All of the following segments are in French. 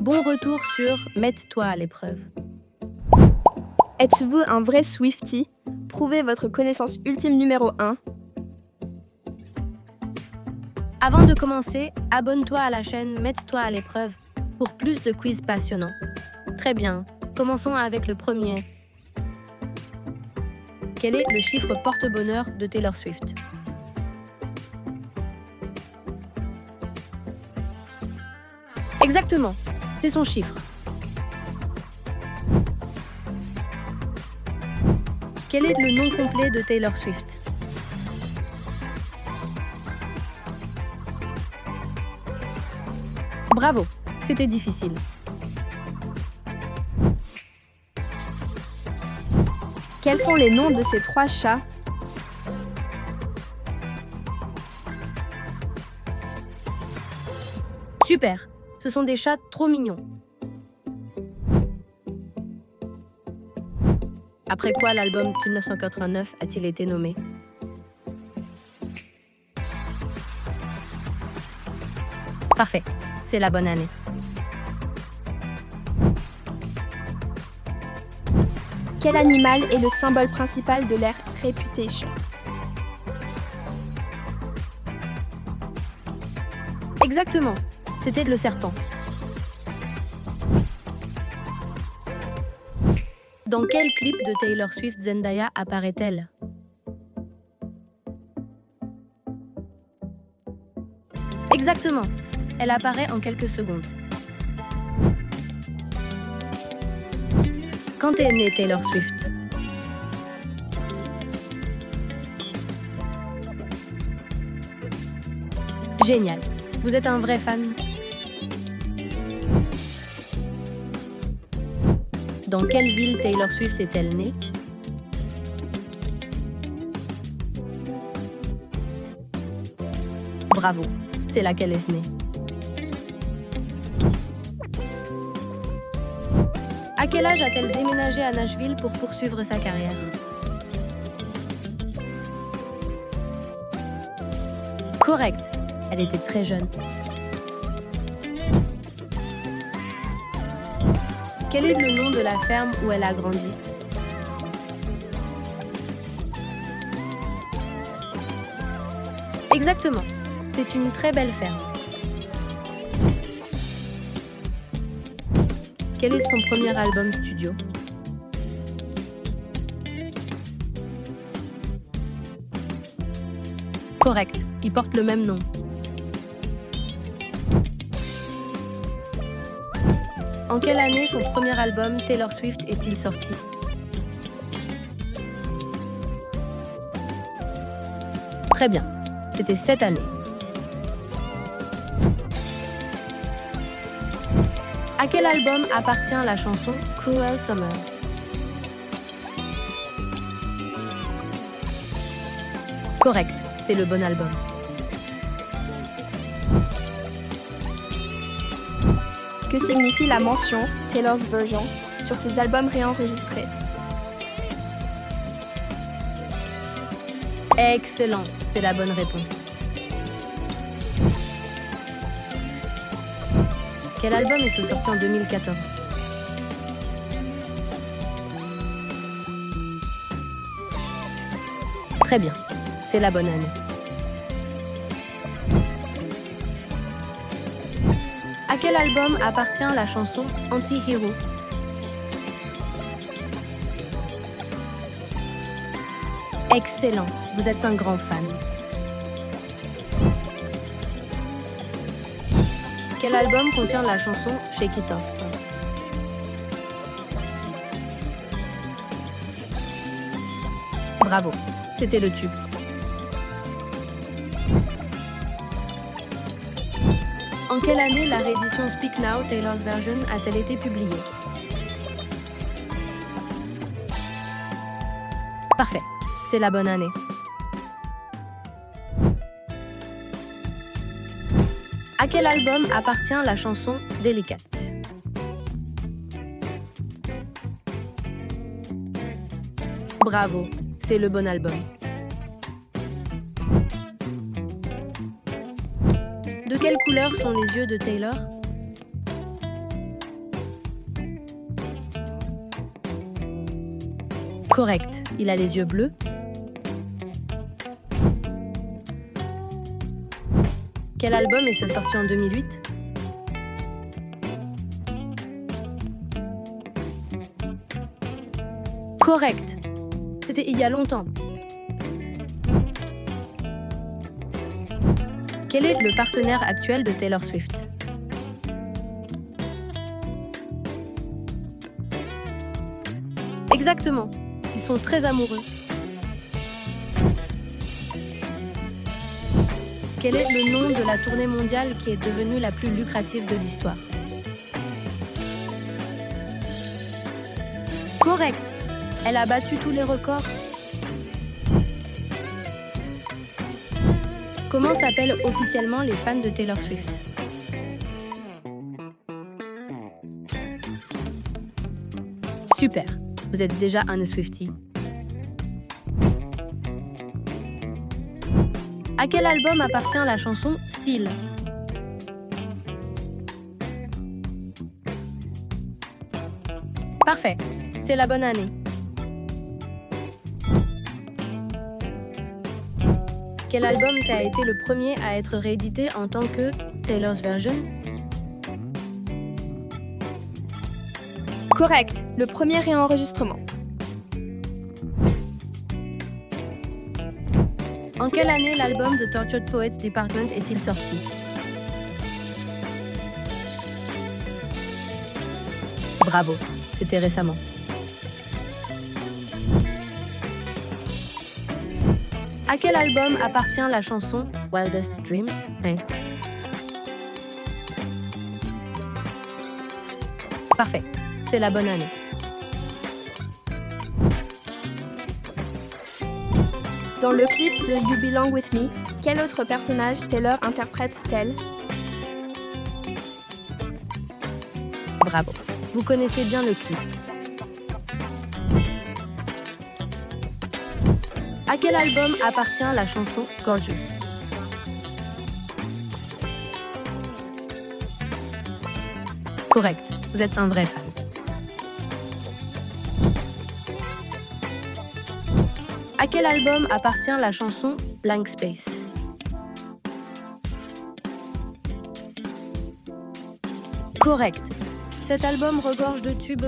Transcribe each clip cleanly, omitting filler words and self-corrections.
Bon retour sur Mets-toi à l'épreuve. Êtes-vous un vrai Swiftie? Prouvez votre connaissance ultime numéro 1. Avant de commencer, abonne-toi à la chaîne Mets-toi à l'épreuve pour plus de quiz passionnants. Très bien, commençons avec le premier. Quel est le chiffre porte-bonheur de Taylor Swift? Exactement, c'est son chiffre. Quel est le nom complet de Taylor Swift? Bravo, c'était difficile. Quels sont les noms de ces 3 chats? Super, ce sont des chats trop mignons. Après quoi l'album 1989 a-t-il été nommé? Parfait, c'est la bonne année. Quel animal est le symbole principal de l'ère Reputation? Exactement, c'était le serpent. Dans quel clip de Taylor Swift Zendaya apparaît-elle? Exactement, elle apparaît en quelques secondes. Quand est née Taylor Swift? Génial, vous êtes un vrai fan. Dans quelle ville Taylor Swift est-elle née? Bravo, c'est là qu'elle est née. À quel âge a-t-elle déménagé à Nashville pour poursuivre sa carrière? Correct, elle était très jeune. Quel est le nom de la ferme où elle a grandi? Exactement, c'est une très belle ferme. Quel est son premier album studio? Correct, il porte le même nom. En quelle année son premier album Taylor Swift est-il sorti? Très bien, c'était cette année. À quel album appartient la chanson Cruel Summer? Correct, c'est le bon album. Que signifie la mention Taylor's Version sur ses albums réenregistrés? Excellent, c'est la bonne réponse. Quel album est sorti en 2014? Très bien, c'est la bonne année. À quel album appartient la chanson Anti-Hero? Excellent, vous êtes un grand fan. Quel album contient la chanson Shake It Off? Bravo, c'était le tube. En quelle année la réédition Speak Now, Taylor's Version, a-t-elle été publiée? Parfait, c'est la bonne année. À quel album appartient la chanson Delicate? Bravo, c'est le bon album. De quelle couleur sont les yeux de Taylor? Correct. Il a les yeux bleus. Quel album est-ce sorti en 2008? Correct. C'était il y a longtemps. Quel est le partenaire actuel de Taylor Swift? Exactement. Ils sont très amoureux. Quel est le nom de la tournée mondiale qui est devenue la plus lucrative de l'histoire? Correct. Elle a battu tous les records. Comment s'appellent officiellement les fans de Taylor Swift? Super. Vous êtes déjà un Swiftie. À quel album appartient la chanson Still? Parfait, c'est la bonne année. Quel album ça a été le premier à être réédité en tant que Taylor's Version? Correct, le premier réenregistrement. En quelle année l'album de Tortured Poets Department est-il sorti? Bravo, c'était récemment. À quel album appartient la chanson Wildest Dreams? Ouais. Parfait, c'est la bonne année. Dans le clip de You Belong With Me, quel autre personnage Taylor interprète-t-elle? Bravo, vous connaissez bien le clip. À quel album appartient la chanson Gorgeous? Correct, vous êtes un vrai fan. À quel album appartient la chanson Blank Space? Correct. Cet album regorge de tubes.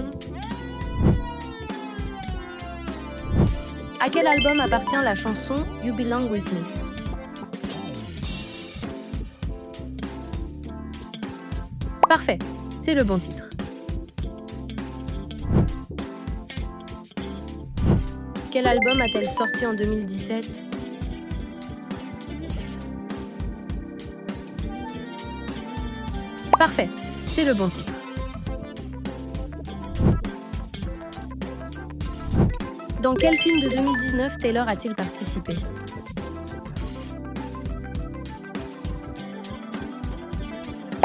À quel album appartient la chanson You Belong With Me? Parfait, c'est le bon titre. Quel album a-t-elle sorti en 2017? Parfait, c'est le bon titre. Dans quel film de 2019 Taylor a-t-il participé?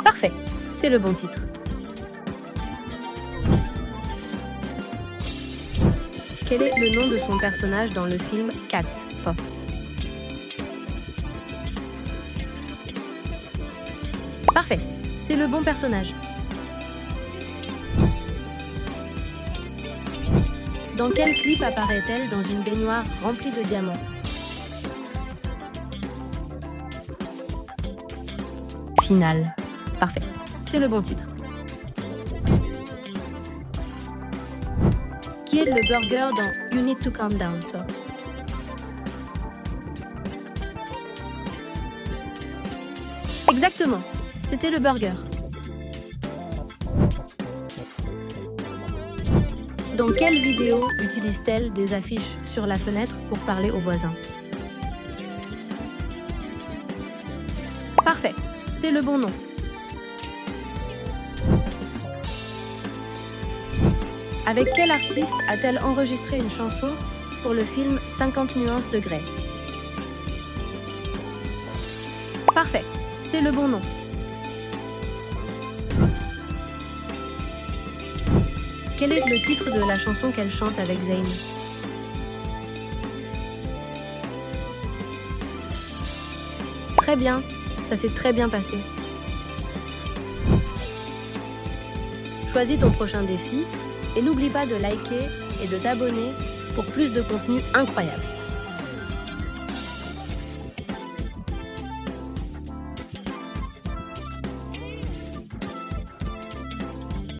Parfait, c'est le bon titre. Quel est le nom de son personnage dans le film Cats? Pop. Parfait, c'est le bon personnage. Dans quel clip apparaît-elle dans une baignoire remplie de diamants? Finale. Parfait, c'est le bon titre. Qui est le burger dans You Need to Calm Down, toi? Exactement, c'était le burger. Dans quelle vidéo utilise-t-elle des affiches sur la fenêtre pour parler aux voisins? Parfait, c'est le bon nom. Avec quel artiste a-t-elle enregistré une chanson pour le film 50 nuances de Grey? Parfait, c'est le bon nom. Quel est le titre de la chanson qu'elle chante avec Zayn? Très bien, ça s'est très bien passé. Choisis ton prochain défi et n'oublie pas de liker et de t'abonner pour plus de contenu incroyable.